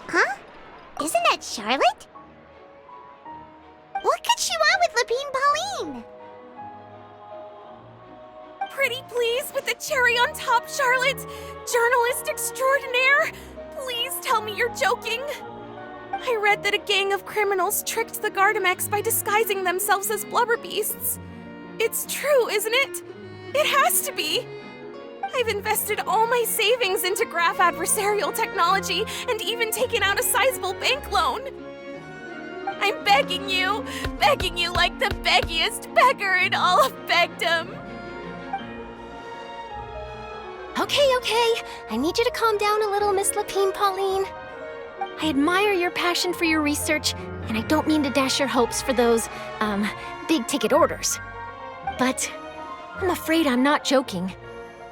Huh? Isn't that Charlotte? What could she want with Lapine Pauline? Pretty please with the cherry on top, Charlotte! Journalist extraordinaire! Please tell me you're joking! I read that a gang of criminals tricked the Gardamex by disguising themselves as blubber beasts. It's true, isn't it? It has to be! I've invested all my savings into graph adversarial technology and even taken out a sizable bank loan. I'm begging you like the beggiest beggar in all of begdom. Okay. I need you to calm down a little, Miss Lapine Pauline. I admire your passion for your research, and I don't mean to dash your hopes for those, big-ticket orders. But I'm afraid I'm not joking.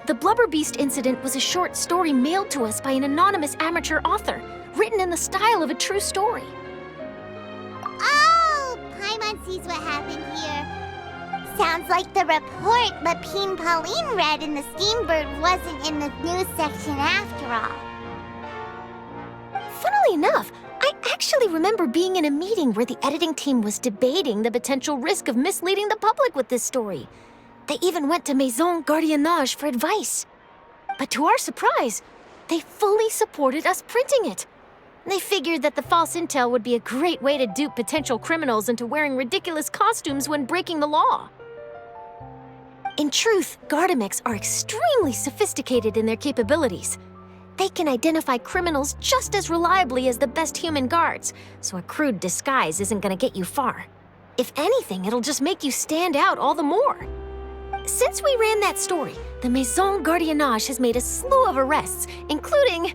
The Blubber Beast incident was a short story mailed to us by an anonymous amateur author, written in the style of a true story. Oh, Paimon sees what happened here. Sounds like the report Lapine Pauline read in the Steambird wasn't in the news section after all. Funnily enough, I actually remember being in a meeting where the editing team was debating the potential risk of misleading the public with this story. They even went to Maison Gardiennage for advice. But to our surprise, they fully supported us printing it. They figured that the false intel would be a great way to dupe potential criminals into wearing ridiculous costumes when breaking the law. In truth, Gardamex are extremely sophisticated in their capabilities. They can identify criminals just as reliably as the best human guards, so a crude disguise isn't gonna get you far. If anything, it'll just make you stand out all the more. Since we ran that story, the Maison Gardiennage has made a slew of arrests, including,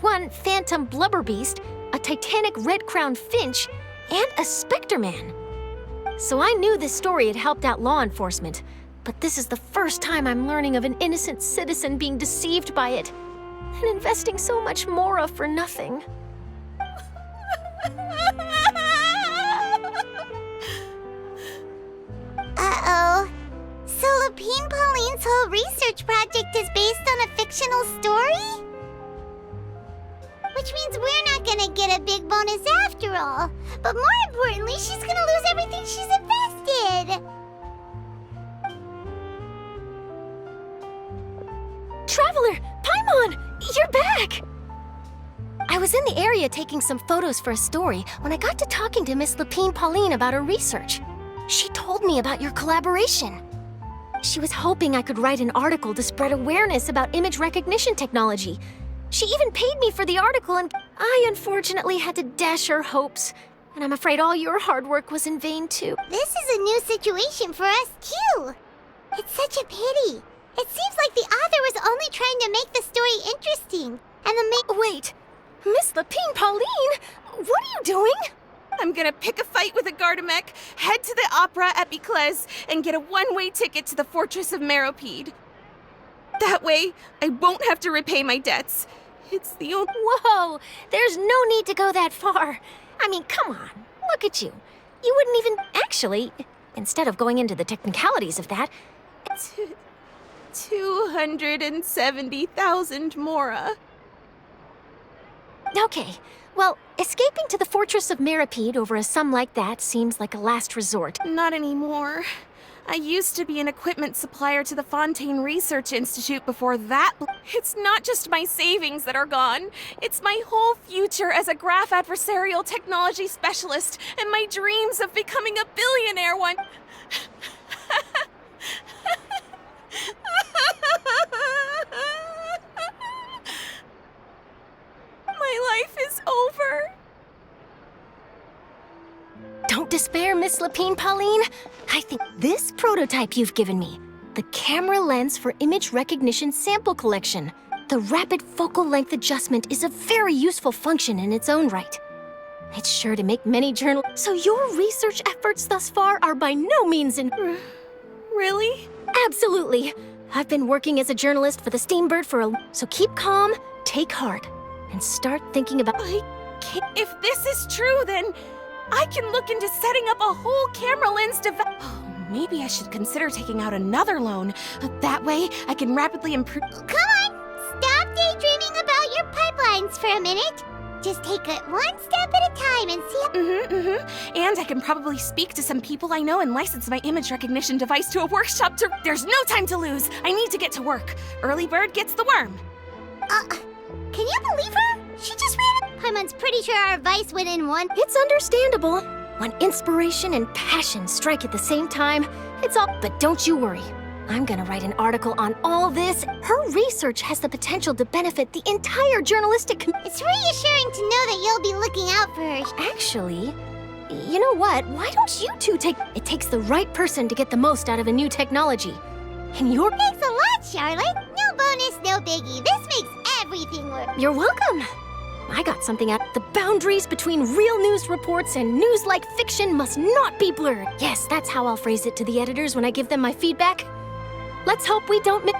one phantom blubber beast, a titanic red-crowned finch, and a specter man. So I knew this story had helped out law enforcement, but this is the first time I'm learning of an innocent citizen being deceived by it, and investing so much mora for nothing. Uh-oh. So Lapine Pauline's whole research project is based on a fictional story? Which means we're not gonna get a big bonus after all. But more importantly, she's gonna lose everything she's invested. Traveler! Paimon! You're back! I was in the area taking some photos for a story when I got to talking to Miss Lapine Pauline about her research. She told me about your collaboration. She was hoping I could write an article to spread awareness about image recognition technology. She even paid me for the article, and I unfortunately had to dash her hopes. And I'm afraid all your hard work was in vain, too. This is a new situation for us, too. It's such a pity. It seems like the author was only trying to make the story interesting. And the Wait, Miss Lapine Pauline? What are you doing? I'm gonna pick a fight with a Gardamek, head to the opera at Biclez, and get a one-way ticket to the Fortress of Meropide. That way, I won't have to repay my debts. It's the only— Whoa, there's no need to go that far. I mean, come on, look at you. You wouldn't even— Actually, instead of going into the technicalities of that— 270,000 mora. Okay, well, escaping to the Fortress of Meropide over a sum like that seems like a last resort. Not anymore. I used to be an equipment supplier to the Fontaine Research Institute before that. It's not just my savings that are gone. It's my whole future as a graph adversarial technology specialist and my dreams of becoming a billionaire one. My life is over. Don't despair, Miss Lapine Pauline. I think this prototype you've given me, the camera lens for image recognition sample collection, the rapid focal length adjustment is a very useful function in its own right. It's sure to make many journal— So your research efforts thus far are by no means in— Really? Absolutely. I've been working as a journalist for the Steambird for so keep calm, take heart, and start thinking about... I can't. If this is true, then I can look into setting up a whole camera lens device. Oh, maybe I should consider taking out another loan. That way, I can rapidly improve. Come on, stop daydreaming about your pipelines for a minute. Just take it one step at a time and see. And I can probably speak to some people I know and license my image recognition device to a workshop to... There's no time to lose. I need to get to work. Early bird gets the worm. Can you believe her? She just ran. Paimon's pretty sure our advice went in one. It's understandable. When inspiration and passion strike at the same time, it's all... But don't you worry. I'm gonna write an article on all this. Her research has the potential to benefit the entire journalistic community. It's reassuring to know that you'll be looking out for her. Actually, you know what? Why don't you two take... It takes the right person to get the most out of a new technology. And you're... Thanks a lot, Charlotte. No bonus, no biggie. This makes everything work. You're welcome. I got something out. The boundaries between real news reports and news-like fiction must not be blurred. Yes, that's how I'll phrase it to the editors when I give them my feedback. Let's hope we don't miss...